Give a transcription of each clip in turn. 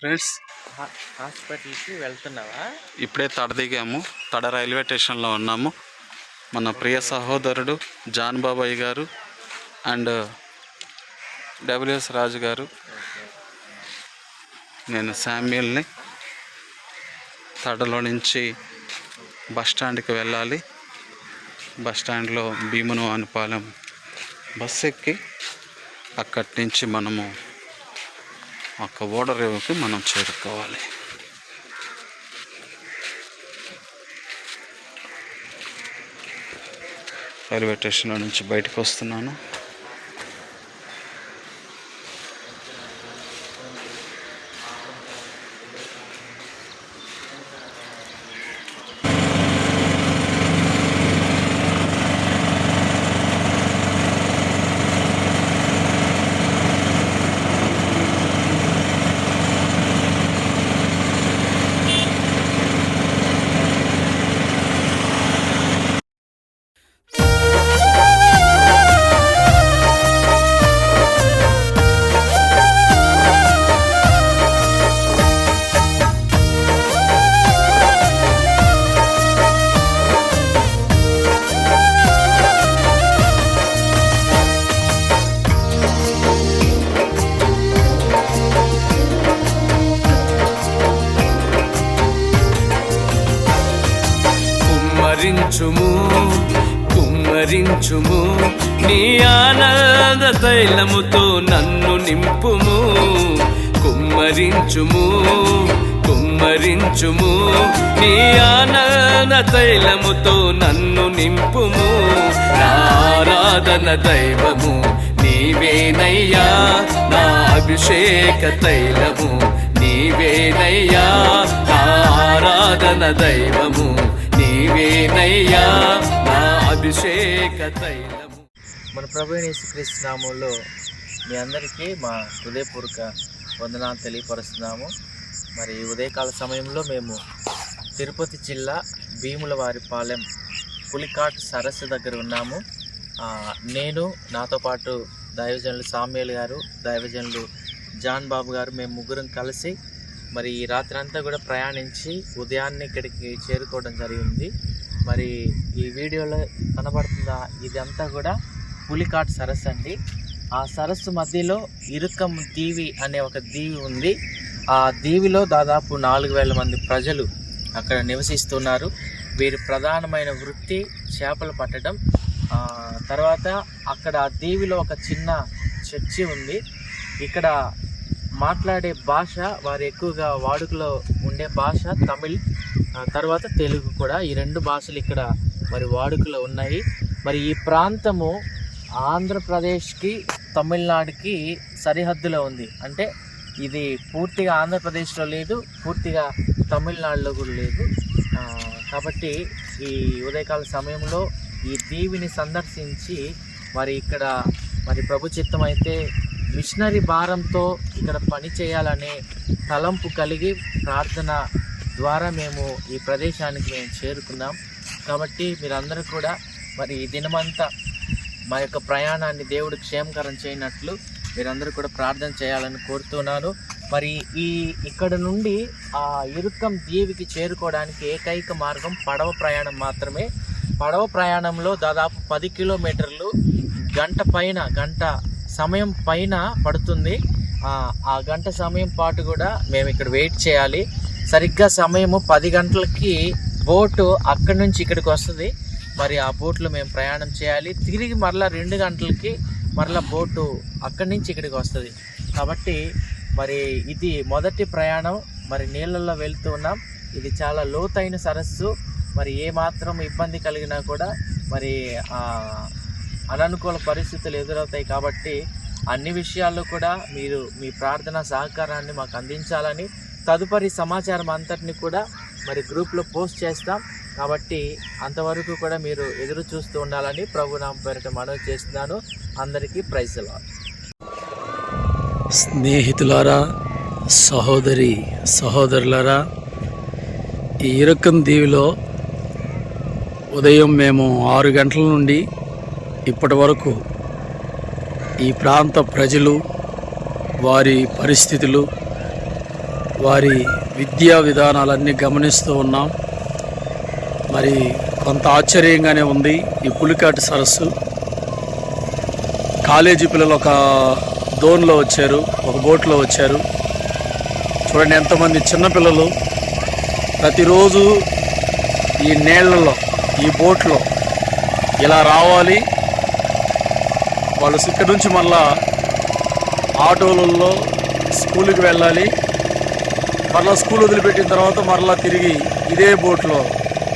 Friends హాస్పిటల్కి వెళ్తున్నావా? ఇప్పుడే తడ దిగాము. తడ రైల్వే స్టేషన్లో ఉన్నాము. మన ప్రియ సహోదరుడు జాన్ బాబాయ్ గారు అండ్ డబ్ల్యూఎస్ రాజు గారు, నేను శామ్యుల్ని తడలో నుంచి బస్టాండ్కి వెళ్ళాలి. బస్టాండ్లో భీమును అనుపాలెం బస్సు ఎక్కి అక్కడి నుంచి మనము ఓడరేవుకి మనం చేరుకోవాలి. రైల్వే స్టేషన్లో నుంచి బయటకు వస్తున్నాను. కుమ్మరించుము నీ ఆనంద తైలముతో నన్ను నింపుము. కుమ్మరించుము కుమ్మరించుము నీ ఆనంద తైలముతో నన్ను నింపుము. నా ఆరాధన దైవము నీవేనయ్యా, నా అభిషేక తైలము నీవేనయ్యా, నా ఆరాధన దైవము నీవేనయ్యా, నా అభిషేక తైలము. మన ప్రభువైన యేసుక్రీస్తు నామములో మీ అందరికీ మా హృదయపూర్వక వందనాలు తెలియపరుస్తున్నాము. మరి ఉదయకాల సమయంలో మేము తిరుపతి జిల్లా భీములవారిపాలెం పులికాట్ సరస్సు దగ్గర ఉన్నాము. నేను, నాతో పాటు దైవజనులు సామ్యుల్ గారు, దైవజనులు జాన్ బాబు గారు, మేము ముగ్గురం కలిసి మరి ఈ రాత్రి అంతా కూడా ప్రయాణించి ఉదయాన్నే ఇక్కడికి చేరుకోవడం జరిగింది. మరి ఈ వీడియోలో కనబడుతుందా, ఇదంతా కూడా పులికాట్ సరస్సు అండి. ఆ సరస్సు మధ్యలో ఇరుకం దీవి అనే ఒక దీవి ఉంది. ఆ దీవిలో దాదాపు 4000 మంది ప్రజలు అక్కడ నివసిస్తున్నారు. వీరి ప్రధానమైన వృత్తి చేపలు పట్టడం. తర్వాత అక్కడ ఆ దీవిలో ఒక చిన్న చర్చి ఉంది. ఇక్కడ మాట్లాడే భాష, వారు ఎక్కువగా వాడుకలో ఉండే భాష తమిళ్, తర్వాత తెలుగు కూడా. ఈ 2 భాషలు ఇక్కడ మరి వాడుకలో ఉన్నాయి. మరి ఈ ప్రాంతము ఆంధ్రప్రదేశ్కి తమిళనాడుకి సరిహద్దులో ఉంది. అంటే ఇది పూర్తిగా ఆంధ్రప్రదేశ్లో లేదు, పూర్తిగా తమిళనాడులో కూడా లేదు. కాబట్టి ఈ ఉదయకాల సమయంలో ఈ దీవిని సందర్శించి మరి ఇక్కడ మరి ప్రభు చిత్తం అయితే మిషనరీ భారంతో ఇక్కడ పని చేయాలనే తలంపు కలిగి ప్రార్థన ద్వారా మేము ఈ ప్రదేశానికి మేము చేరుకున్నాం. కాబట్టి మీరందరూ కూడా మరి ఈ దినమంతా మా యొక్క ప్రయాణాన్ని దేవుడు క్షేమకరం చేయనట్లు మీరందరూ కూడా ప్రార్థన చేయాలని కోరుతున్నాను. మరి ఇక్కడ నుండి ఆ ఇరుక్కం దీవికి చేరుకోవడానికి ఏకైక మార్గం పడవ ప్రయాణం మాత్రమే. పడవ ప్రయాణంలో దాదాపు 10 కిలోమీటర్లు గంట సమయం పైన పడుతుంది. ఆ గంట సమయం పాటు కూడా మేము ఇక్కడ వెయిట్ చేయాలి. సరిగ్గా సమయము 10 గంటలకి బోటు అక్కడి నుంచి ఇక్కడికి వస్తుంది. మరి ఆ బోట్లో మేము ప్రయాణం చేయాలి. తిరిగి మరలా 2 గంటలకి మరలా బోటు అక్కడి నుంచి ఇక్కడికి వస్తుంది. కాబట్టి మరి ఇది మొదటి ప్రయాణం. మరి నీళ్ళల్లో వెళ్తూ ఉన్నాం. ఇది చాలా లోతైన సరస్సు. మరి ఏమాత్రం ఇబ్బంది కలిగినా కూడా మరి అననుకూల పరిస్థితులు ఎదురవుతాయి. కాబట్టి అన్ని విషయాల్లో కూడా మీరు మీ ప్రార్థన సహకారాన్ని మాకు అందించాలని, తదుపరి సమాచారం అంతటిని కూడా మరి గ్రూప్లో పోస్ట్ చేస్తాం. కాబట్టి అంతవరకు కూడా మీరు ఎదురు చూస్తూ ఉండాలని ప్రభు నామం పేరిట మనవి చేస్తున్నాను. అందరికీ ప్రైజ్ ది లార్డ్. స్నేహితులారా, సహోదరులారా, ఈ ఇరుక్కం దీవిలో ఉదయం మేము 6 గంటల నుండి ఇప్పటి వరకు ఈ ప్రాంత ప్రజలు, వారి పరిస్థితులు, వారి విద్యా విధానాలన్నీ గమనిస్తూ ఉన్నాం. మరి కొంత ఆశ్చర్యంగానే ఉంది. ఈ పులికాటి సరస్సు కాలేజీ పిల్లలు ఒక దోన్లో వచ్చారు, ఒక బోట్లో వచ్చారు. చూడండి ఎంతమంది చిన్నపిల్లలు ప్రతిరోజు ఈ నీళ్లలో, ఈ బోట్లో ఇలా రావాలి. వాళ్ళు ఇక్కడ నుంచి మళ్ళా ఆటోలలో స్కూల్కి వెళ్ళాలి. మరలా స్కూల్ వదిలిపెట్టిన తర్వాత మరలా తిరిగి ఇదే బోట్లో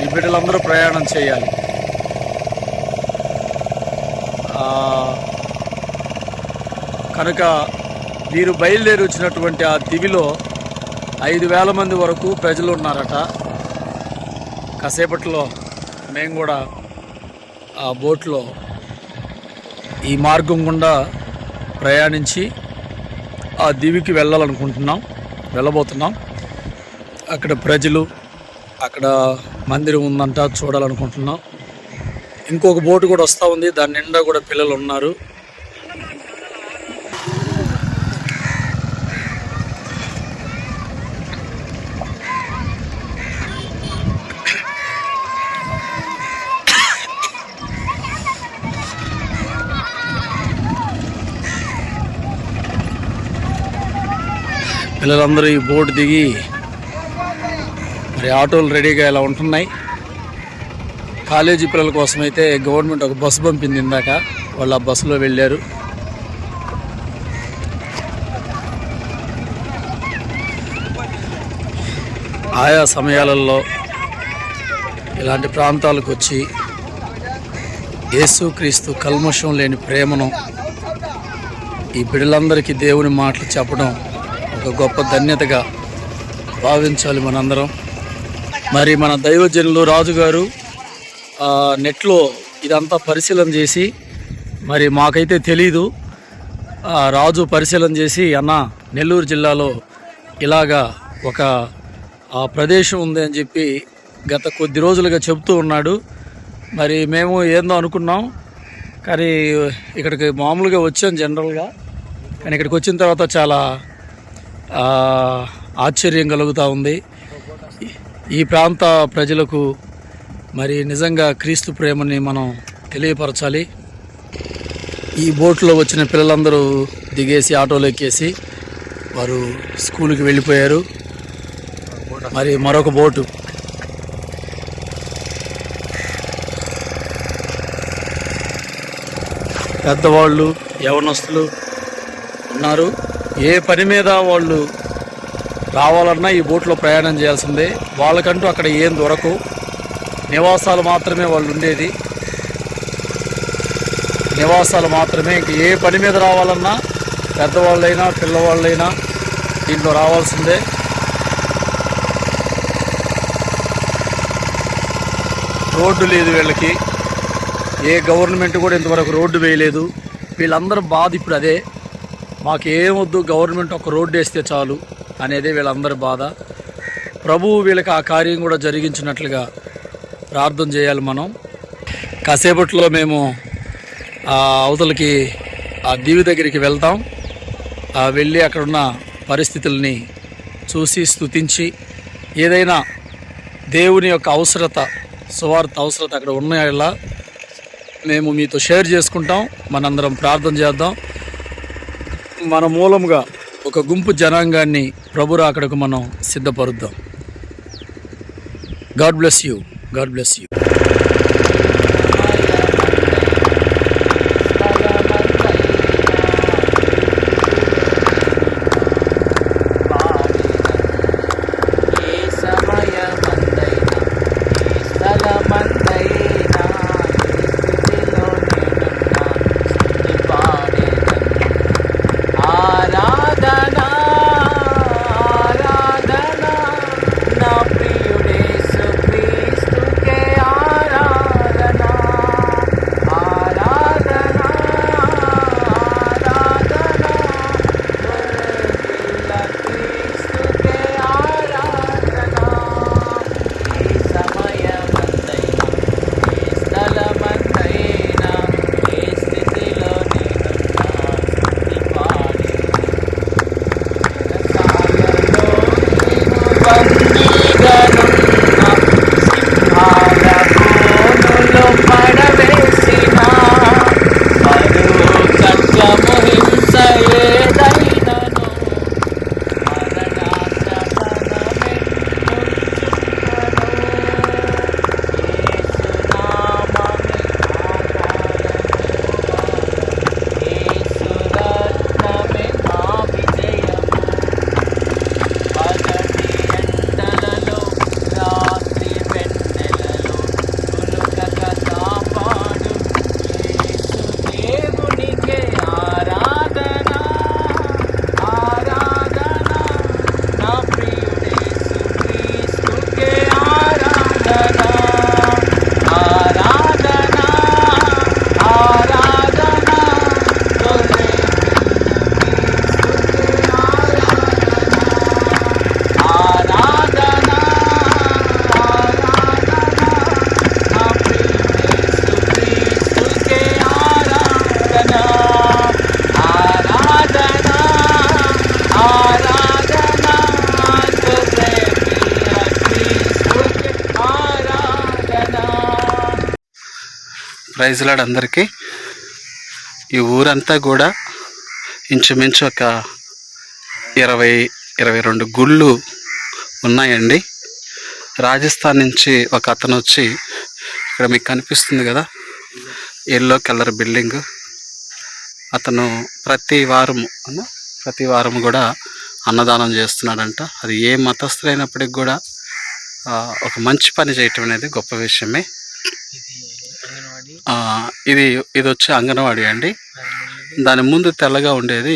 ఈ బిడ్డలందరూ ప్రయాణం చేయాలి. కనుక వీరు బయలుదేరి వచ్చినటువంటి ఆ దివిలో 5,000 మంది వరకు ప్రజలు ఉన్నారట. కాసేపట్లో మేము కూడా ఆ బోట్లో ఈ మార్గం గుండా ప్రయాణించి ఆ దివికి వెళ్ళబోతున్నాం. అక్కడ ప్రజలు, అక్కడ మందిరం ఉందంట, చూడాలనుకుంటున్నాం. ఇంకొక బోటు కూడా వస్తూ ఉంది, దాని నిండా కూడా పిల్లలు ఉన్నారు. పిల్లలందరూ ఈ బోటు దిగి మరి ఆటోలు రెడీగా ఇలా ఉంటున్నాయి. కాలేజీ పిల్లల కోసం అయితే గవర్నమెంట్ ఒక బస్సు పంపింది ఇందాక, వాళ్ళు ఆ బస్సులో వెళ్ళారు. ఆయా సమయాలలో ఇలాంటి ప్రాంతాలకు వచ్చి యేసుక్రీస్తు కల్మషం లేని ప్రేమను ఈ బిడ్డలందరికీ దేవుని మాటలు చెప్పడం ఒక గొప్ప ధన్యతగా భావించాలి మనందరం. మరి మన దైవజనులు రాజుగారు నెట్లో ఇదంతా పరిశీలన చేసి, మరి మాకైతే తెలీదు, రాజు పరిశీలన చేసి అన్న నెల్లూరు జిల్లాలో ఇలాగా ఒక ప్రదేశం ఉంది అని చెప్పి గత కొద్ది రోజులుగా చెబుతూ ఉన్నాడు. మరి మేము ఏందో అనుకున్నాం, కానీ ఇక్కడికి మామూలుగా వచ్చాం జనరల్గా, కానీ ఇక్కడికి వచ్చిన తర్వాత చాలా ఆశ్చర్యం కలుగుతూ ఉంది. ఈ ప్రాంత ప్రజలకు మరి నిజంగా క్రీస్తు ప్రేమని మనం తెలియపరచాలి. ఈ బోట్లో వచ్చిన పిల్లలందరూ దిగేసి ఆటోలో ఎక్కేసి వారు స్కూల్కి వెళ్ళిపోయారు. మరి మరొక బోటు పెద్దవాళ్ళు, యవనస్తులు ఉన్నారు. ఏ పని మీద వాళ్ళు రావాలన్నా ఈ బోట్లో ప్రయాణం చేయాల్సిందే. వాళ్ళకంటూ అక్కడ ఏం దొరకవు, నివాసాలు మాత్రమే వాళ్ళు ఉండేది, నివాసాలు మాత్రమే. ఇంక ఏ పని మీద రావాలన్నా పెద్దవాళ్ళైనా పిల్లవాళ్ళైనా దీంట్లో రావాల్సిందే. రోడ్డు లేదు వీళ్ళకి, ఏ గవర్నమెంట్ కూడా ఇంతవరకు రోడ్డు వేయలేదు. వీళ్ళందరూ బాధ ఇప్పుడు అదే, మాకేమొద్దు గవర్నమెంట్ ఒక రోడ్డు వేస్తే చాలు అనేదే వీళ్ళందరి బాధ. ప్రభువు వీళ్ళకి ఆ కార్యం కూడా జరిగించినట్లుగా ప్రార్థన చేయాలి మనం. కాసేపట్లో మేము అవతలకి ఆ దీవి దగ్గరికి వెళ్తాం. వెళ్ళి అక్కడున్న పరిస్థితుల్ని చూసి స్తుతించి, ఏదైనా దేవుని యొక్క అవసరత, సువార్త అవసరత అక్కడ ఉన్నాయలా మేము మీతో షేర్ చేసుకుంటాం. మనందరం ప్రార్థన చేద్దాం. మన మూలంగా ఒక గుంపు జనాంగాన్ని ప్రభు రాకడకు మనం సిద్ధపరుద్దాం. God bless you. God bless you. నా ప్రియుడేసు క్రీస్తుకే ఆరాధన. ప్రైజ్ లార్డ్ అందరికీ. ఈ ఊరంతా కూడా ఇంచుమించు ఒక 22 గుళ్ళు ఉన్నాయండి. రాజస్థాన్ నుంచి ఒక అతను వచ్చి, ఇక్కడ మీకు కనిపిస్తుంది కదా ఎల్లో కలర్ బిల్డింగ్, అతను ప్రతి వారం కూడా అన్నదానం చేస్తున్నాడంట. అది ఏ మతస్థులైనప్పటికి కూడా ఒక మంచి పని చేయటం అనేది గొప్ప విషయమే. ఇది వచ్చి అంగన్వాడీ అండి. దాని ముందు తెల్లగా ఉండేది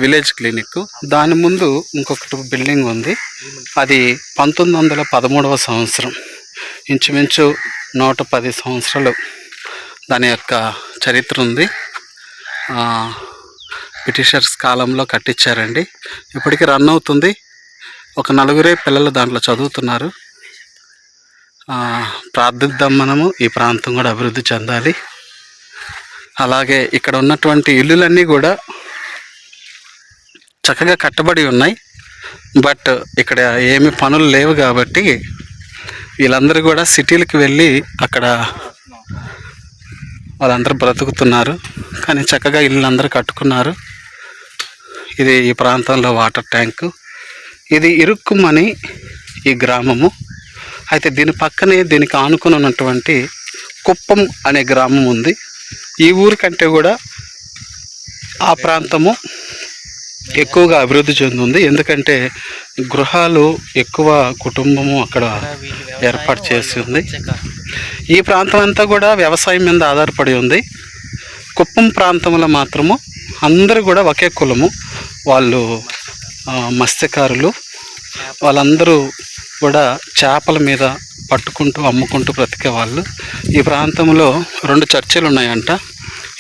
విలేజ్ క్లినిక్. దాని ముందు ఇంకొకటి బిల్డింగ్ ఉంది. అది 1913వ సంవత్సరం, ఇంచుమించు 110 సంవత్సరాలు దాని యొక్క చరిత్ర ఉంది. బ్రిటిషర్స్ కాలంలో కట్టించారండి. ఇప్పటికీ రన్ అవుతుంది. ఒక 4 పిల్లలు దాంట్లో చదువుతున్నారు. ప్రార్థిద్దాం మనము, ఈ ప్రాంతం కూడా అభివృద్ధి చెందాలి. అలాగే ఇక్కడ ఉన్నటువంటి ఇల్లులన్నీ కూడా చక్కగా కట్టబడి ఉన్నాయి. బట్ ఇక్కడ ఏమి పనులు లేవు కాబట్టి వీళ్ళందరూ కూడా సిటీలకు వెళ్ళి అక్కడ వాళ్ళందరూ బ్రతుకుతున్నారు. కానీ చక్కగా ఇల్లు అందరూ కట్టుకున్నారు. ఇది ఈ ప్రాంతంలో వాటర్ ట్యాంకు. ఇది ఇరుక్కుమని ఈ గ్రామము. అయితే దీని పక్కనే దీనికి ఆనుకుని ఉన్నటువంటి కుప్పం అనే గ్రామం ఉంది. ఈ ఊరి కంటే కూడా ఆ ప్రాంతము ఎక్కువగా అభివృద్ధి చెందుంది. ఎందుకంటే గృహాలు ఎక్కువ కుటుంబము అక్కడ ఏర్పాటు చేసి ఉంది. ఈ ప్రాంతం అంతా కూడా వ్యవసాయం మీద ఆధారపడి ఉంది. కుప్పం ప్రాంతంలో మాత్రము అందరూ కూడా ఒకే కులము. వాళ్ళు మత్స్యకారులు. వాళ్ళందరూ కూడా చేపల మీద పట్టుకుంటూ అమ్ముకుంటూ బ్రతికే వాళ్ళు. ఈ ప్రాంతంలో 2 చర్చిలు ఉన్నాయంట.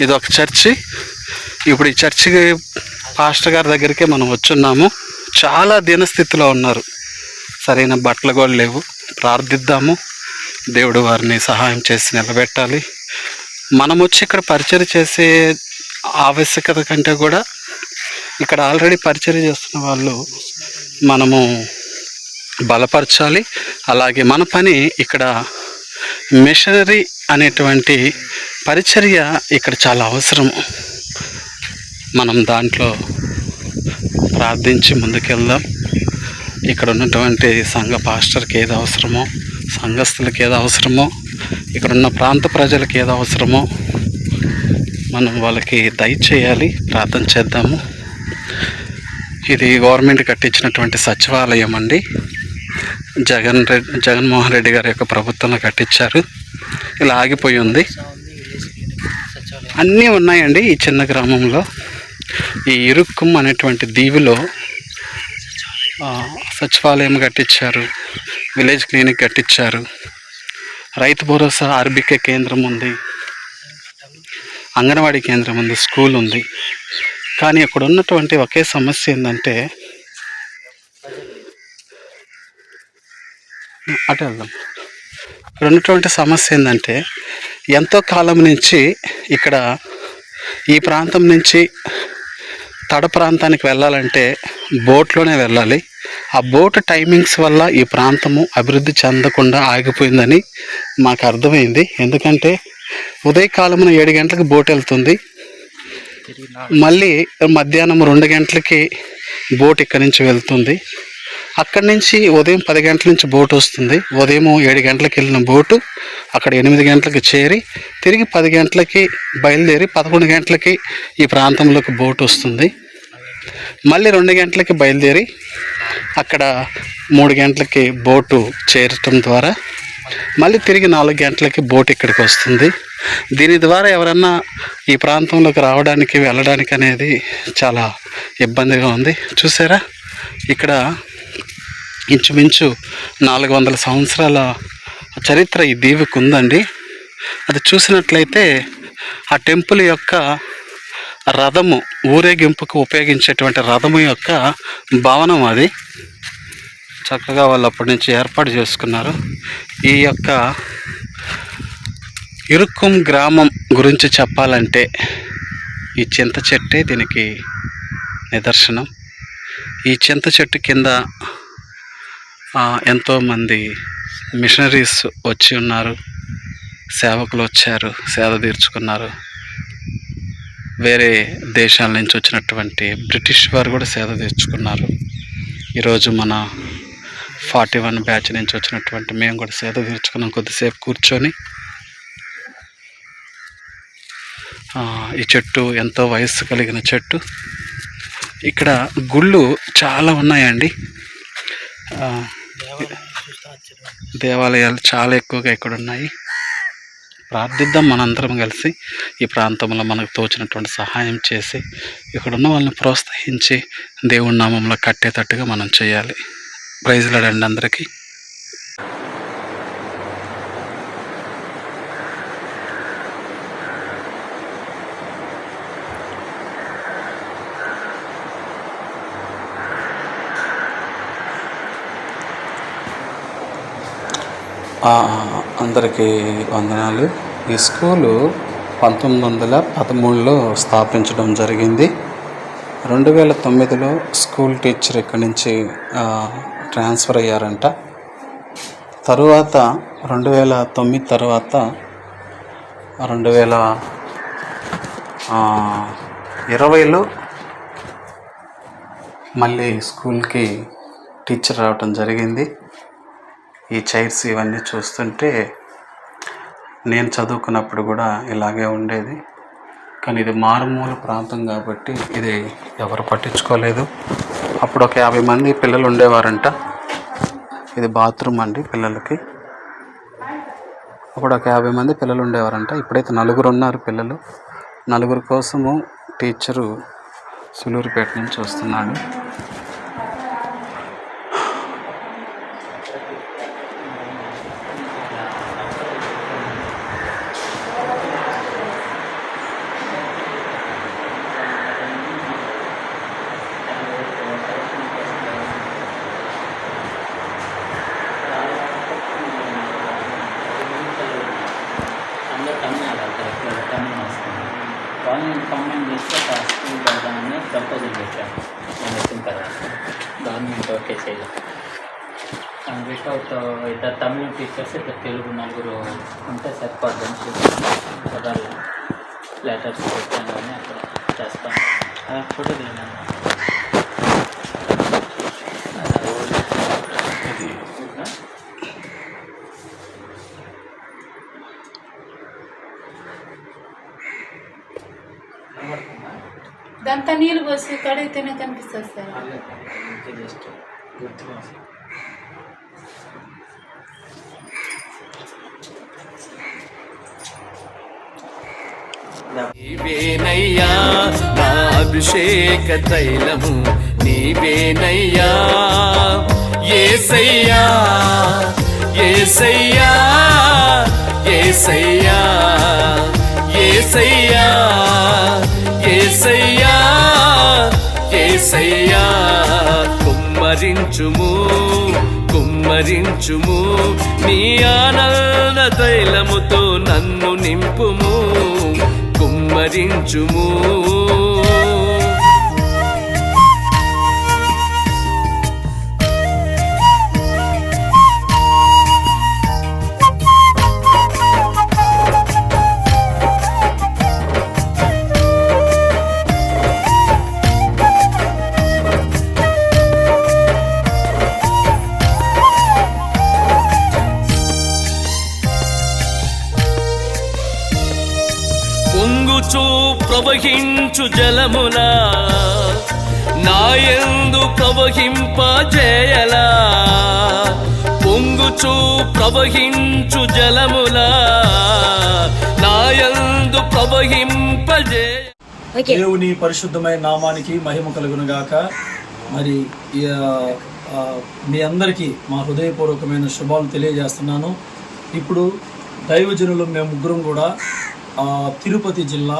ఇది ఒక చర్చి. ఇప్పుడు ఈ చర్చికి పాస్టర్ గారి దగ్గరికే మనం వచ్చున్నాము. చాలా దీనస్థితిలో ఉన్నారు. సరైన బట్టలు కూడా లేవు. ప్రార్థిద్దాము, దేవుడు వారిని సహాయం చేసి నిలబెట్టాలి. మనం వచ్చి ఇక్కడ పరిచర్య చేసే ఆవశ్యకత కంటే కూడా ఇక్కడ ఆల్రెడీ పరిచర్య చేస్తున్న వాళ్ళు మనము బలపరచాలి. అలాగే మన పని ఇక్కడ మిషనరీ అనేటువంటి పరిచర్య ఇక్కడ చాలా అవసరం. మనం దాంట్లో ప్రార్థించి ముందుకెళ్దాం. ఇక్కడ ఉన్నటువంటి సంఘ పాస్టర్కి ఏది అవసరమో, సంఘస్థులకి ఏది అవసరమో, ఇక్కడ ఉన్న ప్రాంత ప్రజలకు ఏది అవసరమో మనం వాళ్ళకి దయచేయాలి. ప్రార్థన చేద్దాము. ఇది గవర్నమెంట్ కట్టించినటువంటి సచివాలయం అండి. జగన్మోహన్ రెడ్డి గారి యొక్క ప్రభుత్వంలో కట్టించారు. ఇలా ఆగిపోయి ఉంది. అన్నీ ఉన్నాయండి ఈ చిన్న గ్రామంలో. ఈ ఇరుక్కుం అనేటువంటి దీవిలో సచివాలయం కట్టించారు, విలేజ్ క్లినిక్ కట్టించారు, రైతు భరోసా ఆర్బికే కేంద్రం ఉంది, అంగన్వాడీ కేంద్రం ఉంది, స్కూల్ ఉంది. కానీ అక్కడ ఉన్నటువంటి ఒకే సమస్య ఏంటంటే, అటు వెళ్దాం. ఇక్కడ ఉన్నటువంటి సమస్య ఏంటంటే, ఎంతో కాలం నుంచి ఇక్కడ ఈ ప్రాంతం నుంచి తడ ప్రాంతానికి వెళ్ళాలంటే బోట్లోనే వెళ్ళాలి. ఆ బోట్ టైమింగ్స్ వల్ల ఈ ప్రాంతము అభివృద్ధి చెందకుండా ఆగిపోయిందని మాకు అర్థమైంది. ఎందుకంటే ఉదయకాలమున 7 గంటలకు బోట్ వెళ్తుంది, మళ్ళీ మధ్యాహ్నం 2 గంటలకి బోట్ ఇక్కడి నుంచి వెళ్తుంది. అక్కడి నుంచి ఉదయం 10 గంటల నుంచి బోట్ వస్తుంది. ఉదయం 7 గంటలకు వెళ్ళిన బోటు అక్కడ 8 గంటలకు చేరి తిరిగి 10 గంటలకి బయలుదేరి 11 గంటలకి ఈ ప్రాంతంలోకి బోట్ వస్తుంది. మళ్ళీ 2 గంటలకి బయలుదేరి అక్కడ 3 గంటలకి బోటు చేరటం ద్వారా మళ్ళీ తిరిగి 4 గంటలకి బోట్ ఇక్కడికి వస్తుంది. దీని ద్వారా ఎవరన్నా ఈ ప్రాంతంలోకి రావడానికి వెళ్ళడానికి అనేది చాలా ఇబ్బందిగా ఉంది. చూసారా, ఇక్కడ ఇంచుమించు 400 సంవత్సరాల చరిత్ర ఈ దీవికి ఉందండి. అది చూసినట్లయితే ఆ టెంపుల్ యొక్క రథము, ఊరేగింపుకు ఉపయోగించేటువంటి రథము యొక్క భవనం అది. చక్కగా వాళ్ళు అప్పటి నుంచి ఏర్పాటు చేసుకున్నారు. ఈ యొక్క ఇరుక్కుం గ్రామం గురించి చెప్పాలంటే ఈ చింత చెట్టే దీనికి నిదర్శనం. ఈ చింత చెట్టు కింద ఎంతోమంది మిషనరీస్ వచ్చి ఉన్నారు, సేవకులు వచ్చారు, సేద తీర్చుకున్నారు. వేరే దేశాల నుంచి వచ్చినటువంటి బ్రిటిష్ వారు కూడా సేద తీర్చుకున్నారు. ఈరోజు మన 41 బ్యాచ్ నుంచి వచ్చినటువంటి మేము కూడా సేద తీర్చుకున్నాం. కొద్దిసేపు కూర్చొని ఈ చెట్టు ఎంతో వయస్సు కలిగిన చెట్టు. ఇక్కడ గుళ్ళు చాలా ఉన్నాయండి. దేవాలయాలు చాలా ఎక్కువగా ఇక్కడ ఉన్నాయి. ప్రార్థిద్దాం మనందరం కలిసి. ఈ ప్రాంతంలో మనకు తోచినటువంటి సహాయం చేసి ఇక్కడున్న వాళ్ళని ప్రోత్సహించి దేవుడి నామంలో కట్టేటట్టుగా మనం చేయాలి. ప్రైజ్ లార్డ్ అందరికీ. అందరికీ వందనాలు. ఈ స్కూలు 1913లో స్థాపించడం జరిగింది. 2009లో స్కూల్ టీచర్ ఇక్కడి నుంచి ట్రాన్స్ఫర్ అయ్యారంట. తరువాత 2009 తర్వాత 2020లో మళ్ళీ స్కూల్కి టీచర్ రావటం జరిగింది. ఈ చైర్స్ ఇవన్నీ చూస్తుంటే నేను చదువుకున్నప్పుడు కూడా ఇలాగే ఉండేది. కానీ ఇది మారుమూల ప్రాంతం కాబట్టి ఇది ఎవరు పట్టించుకోలేదు. అప్పుడు ఒక 50 మంది పిల్లలు ఉండేవారంట. ఇది బాత్రూమ్ అండి పిల్లలకి. అప్పుడు ఒక 50 మంది పిల్లలు ఉండేవారంట. ఇప్పుడైతే 4 ఉన్నారు పిల్లలు. 4 కోసము టీచరు సులూరుపేట నుంచి వస్తున్నాడు. వాళ్ళని కంబైన్ చేస్తే ఒక స్కూల్ పెడదామని ప్రపోజల్ పెట్టాను. నేను వచ్చిన తర్వాత గవర్నమెంట్ ఓకే చేయలేదు. వితౌట్ ఇద్దరు తమిళ టీచర్స్, ఇద్దరు తెలుగు 4 ఉంటే సరిపోద్దని చూసాను. లెటర్స్ పెట్టాను కానీ అక్కడ చేస్తాను. ఫోటో దిగాను. దాంతో నీళ్ళు పోసి కడిగితేనే కనిపిస్తుంది సార్. జస్ట్ గుర్తుగా నీవేనయ్యా నా అభిషేక తైలము, నీవేనయ్యా యేసయ్యా యేసయ్యా యేసయ్యా యేసయ్యా యేసయ్యా యేసయ్యా. కుమ్మరించుము కుమ్మరించుము నీ ఆనంద తైలముతో నన్ను నింపుము, కుమ్మరించుము. పొంగుచూ ప్రవహించు జలములా నాయందు ప్రవహింపజేయలా, పొంగుచూ ప్రవహించు జలములా నాయందు ప్రవహింపజేయ. దేవుని పరిశుద్ధమైన నామానికి మహిమ కలుగును గాక. మరి మీ అందరికీ మా హృదయపూర్వకమైన శుభాలు తెలియజేస్తున్నాను. ఇప్పుడు దైవజనులు మేము 3 కూడా తిరుపతి జిల్లా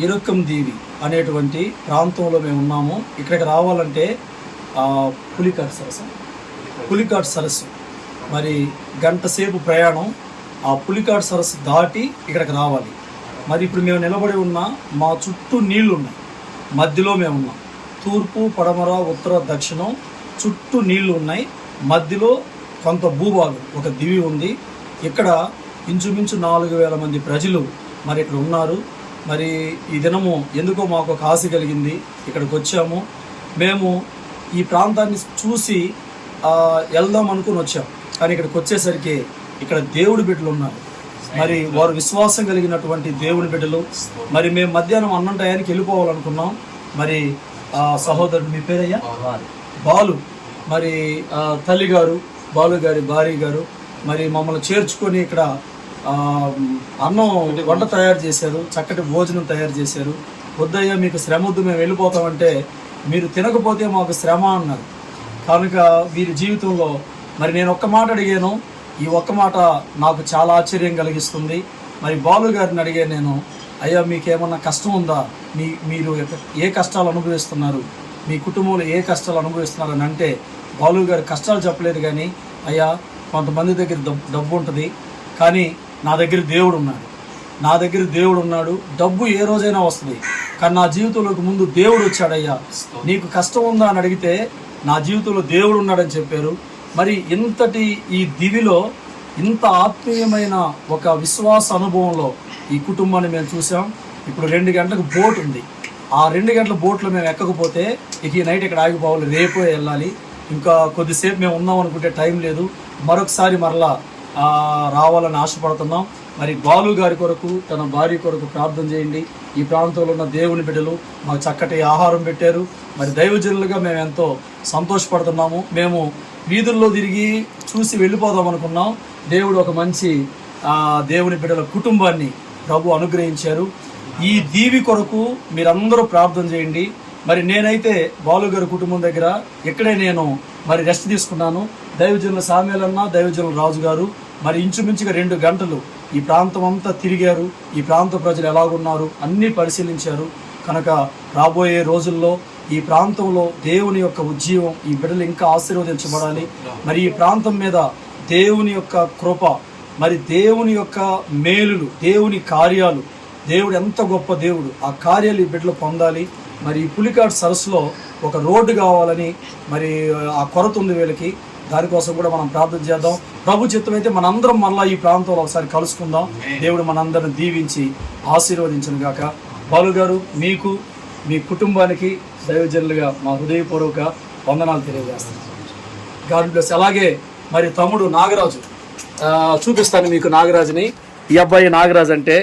ఇరుక్కందీవి అనేటువంటి ప్రాంతంలో మేము ఉన్నాము. ఇక్కడికి రావాలంటే పులికాట్ సరస్సు మరి గంట సేపు ప్రయాణం. ఆ పులికాట్ సరస్సు దాటి ఇక్కడికి రావాలి. మరి ఇప్పుడు మేము నిలబడి ఉన్నా మా చుట్టూ నీళ్లు ఉన్నాయి. మధ్యలో మేము ఉన్నాం. తూర్పు, పడమర, ఉత్తర, దక్షిణం చుట్టూ నీళ్లు ఉన్నాయి. మధ్యలో కొంత భూభాగం, ఒక దివి ఉంది. ఇక్కడ ఇంచుమించు 4,000 మంది ప్రజలు మరి ఇక్కడ ఉన్నారు. మరి ఈ దినము ఎందుకో మాకు ఒక ఆశ కలిగింది, ఇక్కడికి వచ్చాము. మేము ఈ ప్రాంతాన్ని చూసి వెళ్దాం అనుకుని వచ్చాం. కానీ ఇక్కడికి వచ్చేసరికి ఇక్కడ దేవుడి బిడ్డలు ఉన్నారు. మరి వారు విశ్వాసం కలిగినటువంటి దేవుని బిడ్డలు. మరి మేము మధ్యాహ్నం అన్నం టయానికి వెళ్ళిపోవాలనుకున్నాం. మరి సహోదరుడు, మీ పేరయ్యా? బాలు. మరి తల్లి గారు, బాలు గారి భార్య గారు మరి మమ్మల్ని చేర్చుకొని ఇక్కడ అన్నం వంట తయారు చేశారు, చక్కటి భోజనం తయారు చేశారు. వద్దయ్యా మీకు శ్రమ వద్దు, మేము వెళ్ళిపోతామంటే మీరు తినకపోతే మాకు శ్రమ అన్నారు. కనుక వీరి జీవితంలో మరి నేను ఒక్క మాట అడిగాను, ఈ ఒక్క మాట నాకు చాలా ఆశ్చర్యం కలిగిస్తుంది. మరి బాలు గారిని అడిగాను నేను, అయ్యా మీకేమన్నా కష్టం ఉందా, మీరు ఏ కష్టాలు అనుభవిస్తున్నారు, మీ కుటుంబంలో ఏ కష్టాలు అనుభవిస్తున్నారు అని అంటే బాలు గారు కష్టాలు చెప్పలేదు. కానీ అయ్యా కొంతమంది దగ్గర డబ్బు ఉంటుంది, కానీ నా దగ్గర దేవుడు ఉన్నాడు, నా దగ్గర దేవుడు ఉన్నాడు. డబ్బు ఏ రోజైనా వస్తుంది, కానీ నా జీవితంలోకి ముందు దేవుడు వచ్చాడయ్యా. నీకు కష్టం ఉందా అని అడిగితే నా జీవితంలో దేవుడు ఉన్నాడని చెప్పారు. మరి ఇంతటి ఈ దివిలో ఇంత ఆత్మీయమైన ఒక విశ్వాస అనుభవంలో ఈ కుటుంబాన్ని మేము చూసాం. ఇప్పుడు 2 గంటలకు బోట్ ఉంది. ఆ 2 గంటల బోట్లో మేము ఎక్కకపోతే ఇక ఈ నైట్ ఇక్కడ ఆగిపోవాలి, రేపే వెళ్ళాలి. ఇంకా కొద్దిసేపు మేము ఉన్నాం అనుకుంటే టైం లేదు. మరొకసారి మరలా రావాలని ఆశపడుతున్నాం. మరి బాలు గారి కొరకు, తన భార్య కొరకు ప్రార్థన చేయండి. ఈ ప్రాంతంలో ఉన్న దేవుని బిడ్డలు మాకు చక్కటి ఆహారం పెట్టారు. మరి దైవజనులుగా మేము ఎంతో సంతోషపడుతున్నాము. మేము వీధుల్లో తిరిగి చూసి వెళ్ళిపోదాం అనుకున్నాం. దేవుడు ఒక మంచి దేవుని బిడ్డల కుటుంబాన్ని ప్రభు అనుగ్రహించారు. ఈ దీవి కొరకు మీరందరూ ప్రార్థన చేయండి. మరి నేనైతే బాలు గారి కుటుంబం దగ్గర ఇక్కడే నేను మరి రెస్ట్ తీసుకున్నాను. దైవజనుల సామ్యాలన్న, దైవజనుల రాజు గారు మరి ఇంచుమించుగా 2 గంటలు ఈ ప్రాంతం అంతా తిరిగారు. ఈ ప్రాంత ప్రజలు ఎలాగున్నారు అన్నీ పరిశీలించారు. కనుక రాబోయే రోజుల్లో ఈ ప్రాంతంలో దేవుని యొక్క ఉజ్జీవం, ఈ బిడ్డలు ఇంకా ఆశీర్వదించబడాలి. మరి ఈ ప్రాంతం మీద దేవుని యొక్క కృప, మరి దేవుని యొక్క మేలులు, దేవుని కార్యాలు, దేవుడు ఎంత గొప్ప దేవుడు, ఆ కార్యాలు ఈ బిడ్డలు పొందాలి. మరి ఈ పులికాట్ సరస్సులో ఒక రోడ్డు కావాలని మరి ఆ కొరత ఉంది వీళ్ళకి. దానికోసం కూడా మనం ప్రార్థన చేద్దాం. ప్రభు చిత్తం అయితే మనందరం మళ్ళీ ఈ ప్రాంతంలో ఒకసారి కలుసుకుందాం. దేవుడు మనందరిని దీవించి ఆశీర్వదించను గాక. బాలు గారు, మీకు, మీ కుటుంబానికి దైవజనులుగా మా హృదయపూర్వక వందనాలు తెలియజేస్తాను. God bless. అలాగే మరి తమ్ముడు నాగరాజు, చూపిస్తాను మీకు నాగరాజుని. ఈ అబ్బాయి నాగరాజు అంటే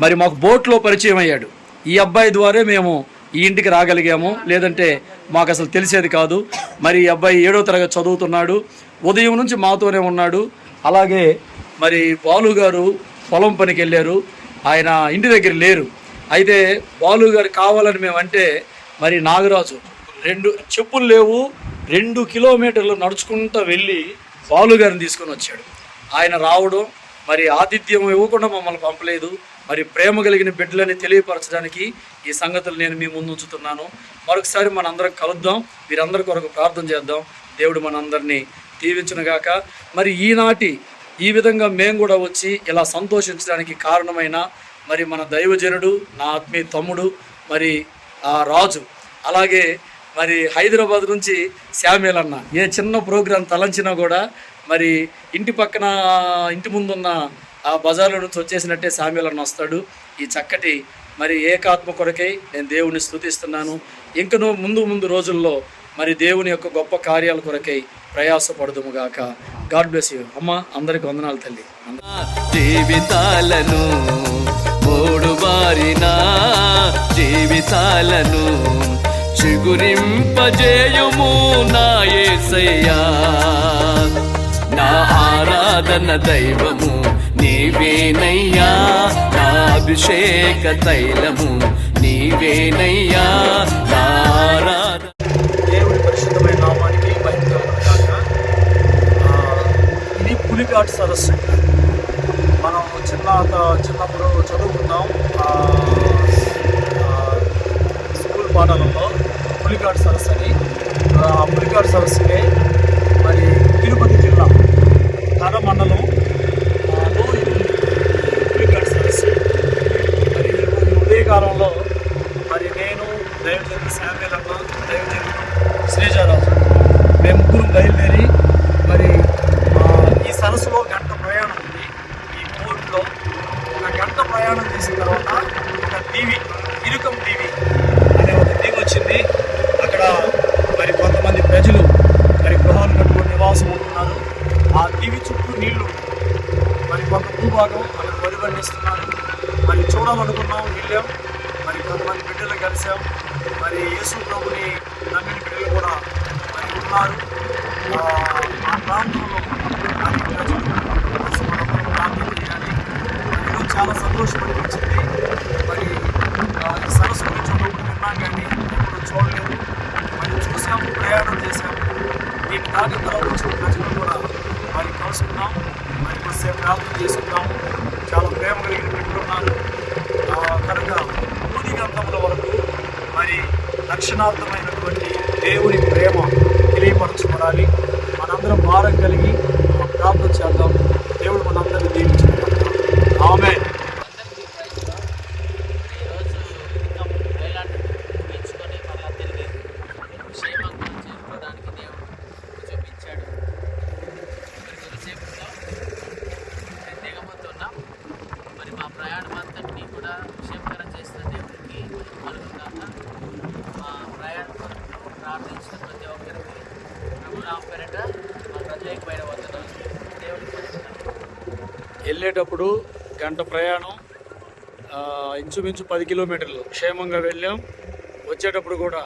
మరి మాకు బోట్లో పరిచయం అయ్యాడు. ఈ అబ్బాయి ద్వారా మేము ఈ ఇంటికి రాగలిగాము, లేదంటే మాకు అసలు తెలిసేది కాదు. మరి ఈ అబ్బాయి 7వ తరగతి చదువుతున్నాడు. ఉదయం నుంచి మాతోనే ఉన్నాడు. అలాగే మరి బాలు గారు పొలం పనికి వెళ్ళారు, ఆయన ఇంటి దగ్గర లేరు. అయితే బాలు గారు కావాలని మేమంటే మరి నాగరాజు 2 చెప్పులు లేవు, 2 కిలోమీటర్లు నడుచుకుంటూ వెళ్ళి బాలు గారిని తీసుకొని వచ్చాడు. ఆయన రావడం, మరి ఆతిథ్యం ఇవ్వకుండా మమ్మల్ని పంపలేదు. మరి ప్రేమ కలిగిన బిడ్డలని తెలియపరచడానికి ఈ సంగతులు నేను మీ ముందు ఉంచుతున్నాను. మరొకసారి మనందరం కలుద్దాం, వీరందరి కొరకు ప్రార్థన చేద్దాం. దేవుడు మనందరినీ దీవించునుగాక. మరి ఈనాటి ఈ విధంగా మేము కూడా వచ్చి ఇలా సంతోషించడానికి కారణమైన మరి మన దైవజనుడు, నా ఆత్మీయ తమ్ముడు మరి రాజు, అలాగే మరి హైదరాబాద్ నుంచి శామ్యుల్ అన్న. ఏ చిన్న ప్రోగ్రాం తలంచినా కూడా మరి ఇంటి పక్కన, ఇంటి ముందున్న ఆ బజార్లో నుంచి వచ్చేసినట్టే శామ్యుల్ అన్న వస్తాడు. ఈ చక్కటి మరి ఏకాత్మ కొరకై నేను దేవుని స్తుతిస్తున్నాను. ఇంకనూ ముందు రోజుల్లో మరి దేవుని యొక్క గొప్ప కార్యాల కొరకై ప్రయాసపడదుముగాక. God bless you. అమ్మ, అందరికి వందనాలు తల్లి. జీవితాలను మూడుబారిన జీవితాలను చిగురింపజేయుము నా యేసయ్యా. నా ఆరాధన దైవము నీవేనయ్యా, నా అభిషేక తైలము నీవేనయ్యా. నా ఆరాధన దేవుడి పరిశుద్ధమైన నామానికి మహిమ కలుగునుగాక. ఇది పులికాట్ సరస్సు. మనం చిన్నప్పుడు చదువుకున్నాం స్కూల్ పాఠాలలో పులికాట్ సరస్సు అని. ఆ పులికాట్ సరస్సుకే మరి తిరుపతి జిల్లా తన మండలం పులికాట్ సరస్సు. మరి ఉదయకాలంలో మరి నేను, దైవజనుడు శామ్యుల్ అన్న, దైవజనుడు శ్రీజారాజు, మేము ముగ్గురు బయలుదేరి మరి ఈ సరస్సులో 1 గంట ప్రయాణం ఉంది. ఈ బోట్ కొంత భూభాగం అక్కడ వరి పండిస్తున్నారు. మరి చూడాలనుకున్నాం, వెళ్ళాం. మరి కొంతమంది బిడ్డలు కలిసాం. మరి యేసు ప్రభుని నమ్మిన బిడ్డలు కూడా మరి ఉన్నారు. ఆ ప్రాంతంలో మరి ప్రజలు మనందరం ప్రార్థన చేయాలి. ఈరోజు చాలా సంతోషపడిపించింది. మరి ఈ సరస్సు గురించి ఒకటి విన్నాం కానీ ఎప్పుడు చూడలేదు. మరి చూసాము, ప్రయాణం చేశాము. దీని దాని తర్వాత వచ్చిన ప్రజలు కూడా మరి కలుసుకున్నాం. మరి కొద్దిసేపు ప్రార్థన చేసుకున్నాము. చాలా ప్రేమ కలిగిన పెట్టుకున్నాను. కనుక భూదిగంతముల వరకు మరి లక్షణార్థమైనటువంటి దేవుని ప్రేమ తెలియపరచబడాలి. మనందరం భారం కలిగి ప్రార్థన చేద్దాం. దేవుడు మనందరినీ దీవించిన ఆమేన్. అందరికీ ప్రైజ్ లార్డ్. ఈరోజు ఇంకా వేలాంటి ముగించుకొని మళ్ళా తిరిగి క్షేమంగా చేరుకోవడానికి దేవుడు చూపించాడు. మరి కొద్దిసేపులో నేను దిగబోతున్నాం. మరి మా ప్రయాణం అంతటినీ కూడా క్షేమకరం చేసిన దేవుడికి కలుగుతాక మా ప్రయాణం కొరకు ప్రార్థించిన ప్రతి ఒక్కరికి ప్రభునామ పేరిట మా ప్రత్యేకమైన వందనాలు. దేవుడికి వెళ్ళేటప్పుడు గంట ప్రయాణం, ఇంచుమించు 10 కిలోమీటర్లు క్షేమంగా వెళ్ళాం. వచ్చేటప్పుడు కూడా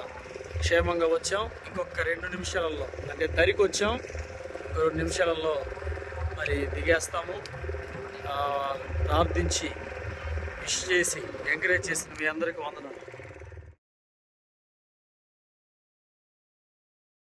క్షేమంగా వచ్చాం. ఇంకొక 2 నిమిషాలలో అంటే దరికి వచ్చాం. 2 నిమిషాలలో మరి దిగేస్తాము. ప్రార్థించి విష్ చేసి ఎంకరేజ్ చేసిన మీ అందరికీ వందనాలు.